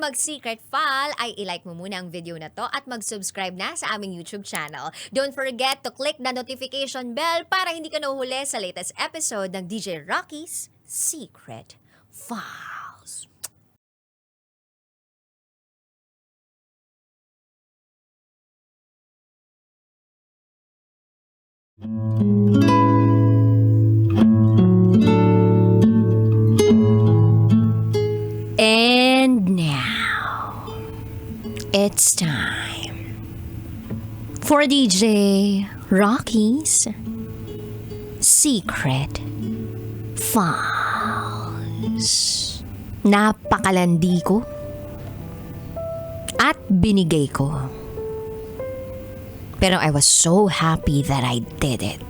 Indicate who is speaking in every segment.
Speaker 1: mag-secret file ay ilike mo muna ang video na to at mag-subscribe na sa aming YouTube channel. Don't forget to click the notification bell para hindi ka nahuhuli sa latest episode ng DJ Raqi's Secret Files. And now, it's time for DJ Raqi's Secret Files. Napakalandi ko at binigay ko. Pero I was so happy that I did it.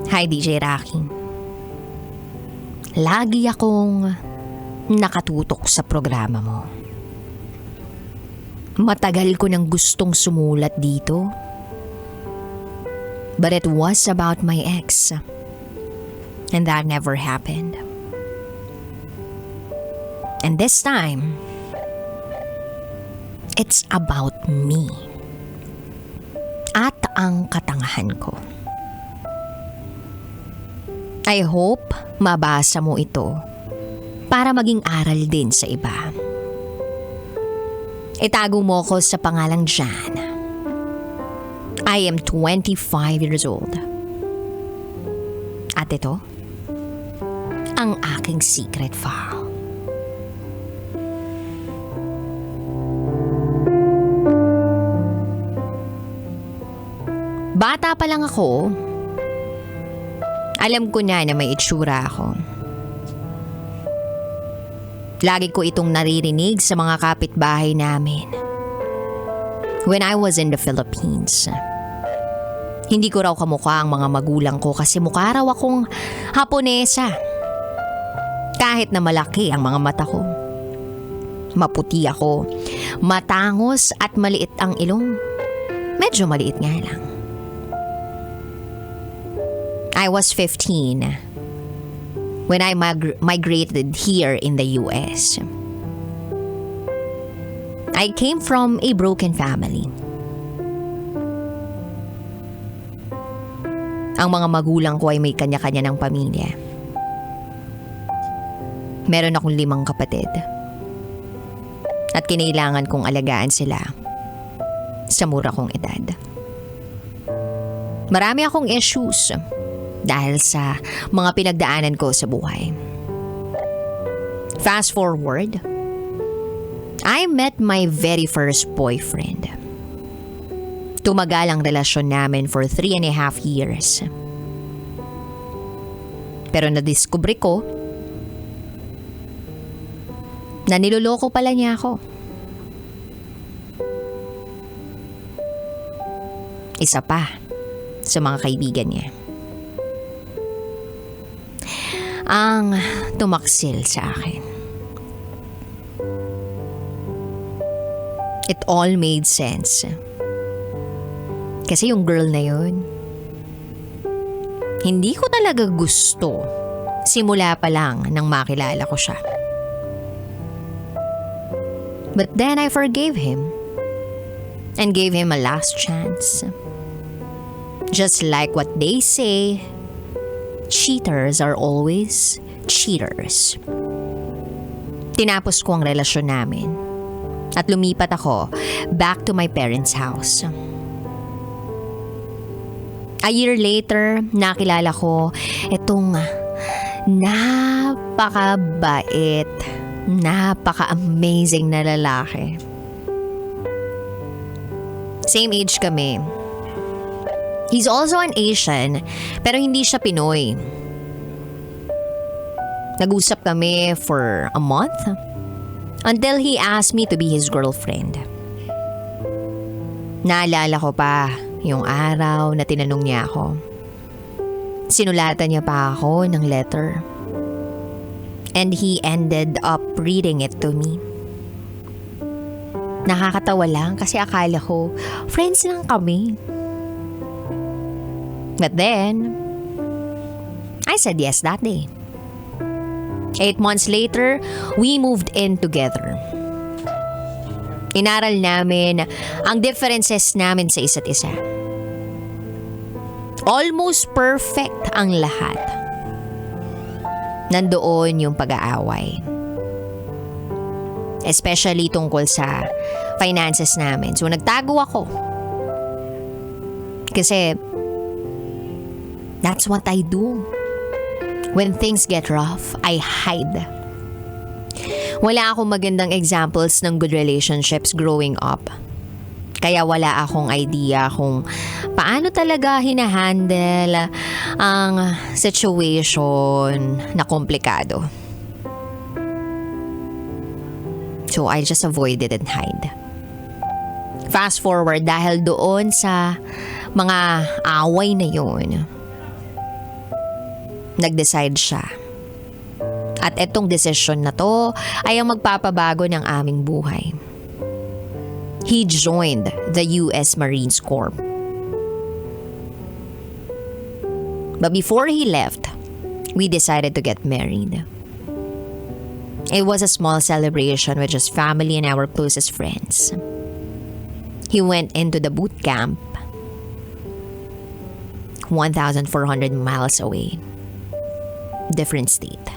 Speaker 1: Hi DJ Raqi. Lagi akong nakatutok sa programa mo. Matagal ko nang gustong sumulat dito. But it was about my ex. And that never happened. And this time, it's about me. At ang katangahan ko. I hope mabasa mo ito para maging aral din sa iba. Itago mo ko sa pangalang Jan. I am 25 years old. At ito, ang aking secret file. Bata pa lang ako, alam ko na may itsura ako. Lagi ko itong naririnig sa mga kapitbahay namin. When I was in the Philippines, hindi ko raw kamukha ang mga magulang ko kasi mukha raw akong Haponesa. Kahit na malaki ang mga mata ko. Maputi ako, matangos at maliit ang ilong. Medyo maliit nga lang. I was 15 when I migrated here in the US. I came from a broken family. Ang mga magulang ko ay may kanya-kanya ng pamilya. Meron akong 5 kapatid. At kinailangan kong alagaan sila sa mura kong edad. Marami akong issues dahil sa mga pinagdaanan ko sa buhay. Fast forward, I met my very first boyfriend. Tumagal ang relasyon namin for 3.5 years. Pero nadiskubre ko na niloloko pala niya ako. Isa pa sa mga kaibigan niya ang tumaksil sa akin. It all made sense. Kasi yung girl na yun, hindi ko talaga gusto simula pa lang nang makilala ko siya. But then I forgave him and gave him a last chance. Just like what they say, cheaters are always cheaters. Tinapos ko ang relasyon namin at lumipat ako back to my parents' house. A year later, nakilala ko itong napakabait, napaka-amazing na lalaki. Same age kami. He's also an Asian, pero hindi siya Pinoy. Nag-usap kami for a month until he asked me to be his girlfriend. Naalala ko pa yung araw na tinanong niya ako. Sinulatan niya pa ako ng letter. And he ended up reading it to me. Nakakatawa lang kasi akala ko friends lang kami. But then, I said yes that day. 8 months later, we moved in together. Inaral namin ang differences namin sa isa't isa. Almost perfect ang lahat. Nandoon yung pag-aaway. Especially tungkol sa finances namin. So nagtago ako. Kasi that's what I do. When things get rough, I hide. Wala akong magandang examples ng good relationships growing up. Kaya wala akong idea kung paano talaga hinahandle ang situation na komplikado. So I just avoided and hide. Fast forward dahil doon sa mga away na yun, nag-decide siya. At etong desisyon na to ay ang magpapabago ng aming buhay. He joined the US Marine Corps. But before he left, we decided to get married. It was a small celebration with just family and our closest friends. He went into the boot camp 1,400 miles away. Different state.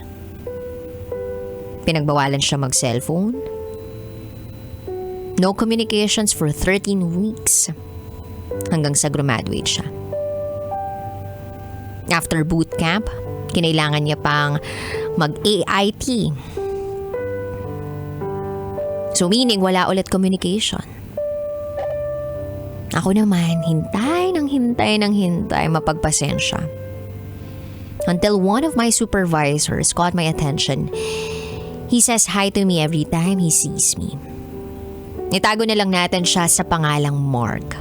Speaker 1: Pinagbawalan siya mag-cellphone. No communications for 13 weeks hanggang sa graduate siya. After boot camp, kinailangan niya pang mag-AIT. So meaning wala ulit communication. Ako naman, hintay, mapagpasensya. Until one of my supervisors caught my attention. He says hi to me every time he sees me. Itago na lang natin siya sa pangalang Mark.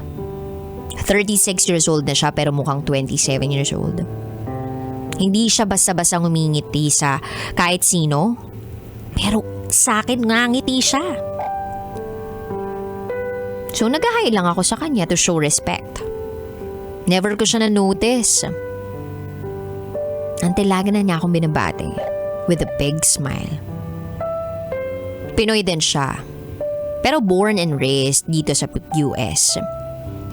Speaker 1: 36 years old na siya pero mukhang 27 years old. Hindi siya basta-basta ngumingiti sa kahit sino, pero sa akin ngangiti siya. So nag-hi lang ako sa kanya to show respect. Never ko siya na-notice. Until lagi na niya akong binabati with a big smile. Pinoy din siya. Pero born and raised dito sa US.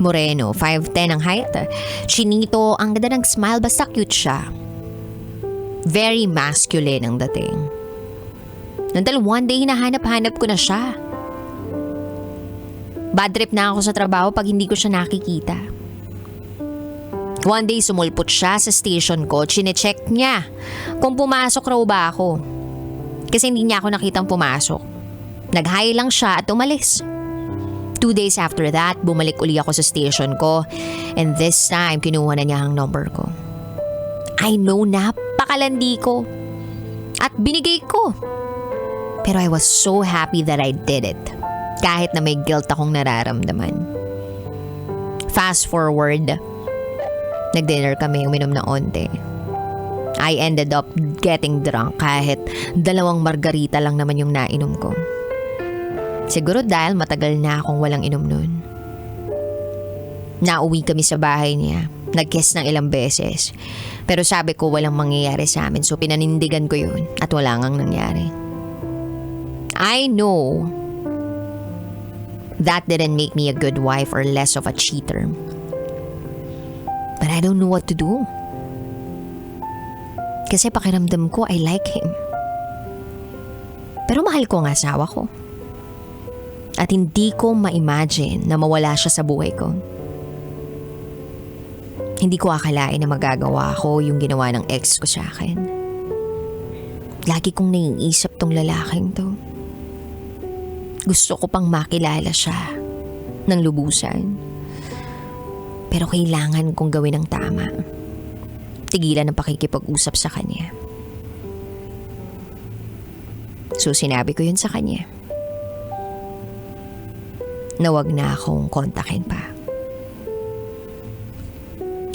Speaker 1: Moreno, 5'10" ang height. Chinito, ang ganda ng smile, basta cute siya. Very masculine ang dating. Until one day, hinahanap-hanap ko na siya. Bad trip na ako sa trabaho pag hindi ko siya nakikita. One day, sumulpot siya sa station ko. Chinecheck niya kung pumasok raw ba ako. Kasi hindi niya ako nakitang pumasok. Nag-hi lang siya at umalis. 2 days after that, bumalik uli ako sa station ko. And this time, kinuha na niya ang number ko. I know, napakalandi ko. At binigay ko. Pero I was so happy that I did it. Kahit na may guilt akong nararamdaman. Fast forward, nag-dinner kami, uminom na onte. I ended up getting drunk kahit 2 margarita lang naman yung nainom ko. Siguro dahil matagal na akong walang inom nun. Nauwi kami sa bahay niya. Nag-kiss ng ilang beses. Pero sabi ko walang mangyayari sa amin, so pinanindigan ko yun at wala ngang nangyari. I know that didn't make me a good wife or less of a cheater. But I don't know what to do. Kasi pakiramdam ko I like him. Pero mahal ko ang asawa ko. At hindi ko ma-imagine na mawala siya sa buhay ko. Hindi ko akalain na magagawa ko yung ginawa ng ex ko sa akin. Lagi kong naiisip tong lalaking to. Gusto ko pang makilala siya ng lubusan. Pero kailangan kong gawin ang tama. Tigilan ang pakikipag-usap sa kanya. So sinabi ko yun sa kanya. Na wag na akong kontakin pa.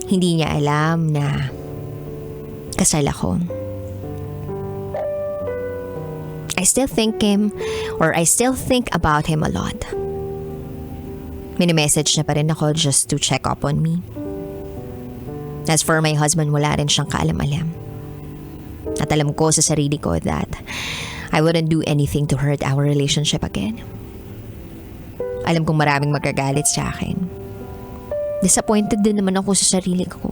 Speaker 1: Hindi niya alam na kasal ako. I still think about him a lot. Mini-message na pa rin ako just to check up on me. As for my husband, wala rin siyang kaalam-alam. At alam ko sa sarili ko that I wouldn't do anything to hurt our relationship again. Alam kong maraming magagalit sa akin. Disappointed din naman ako sa sarili ko.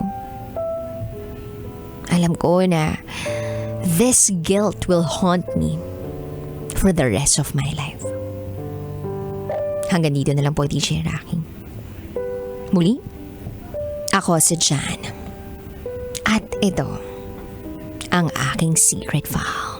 Speaker 1: Alam ko na this guilt will haunt me for the rest of my life. Hanggang dito na lang po, DJ Raqi. Muli, ako si Jan. At ito ang aking secret file.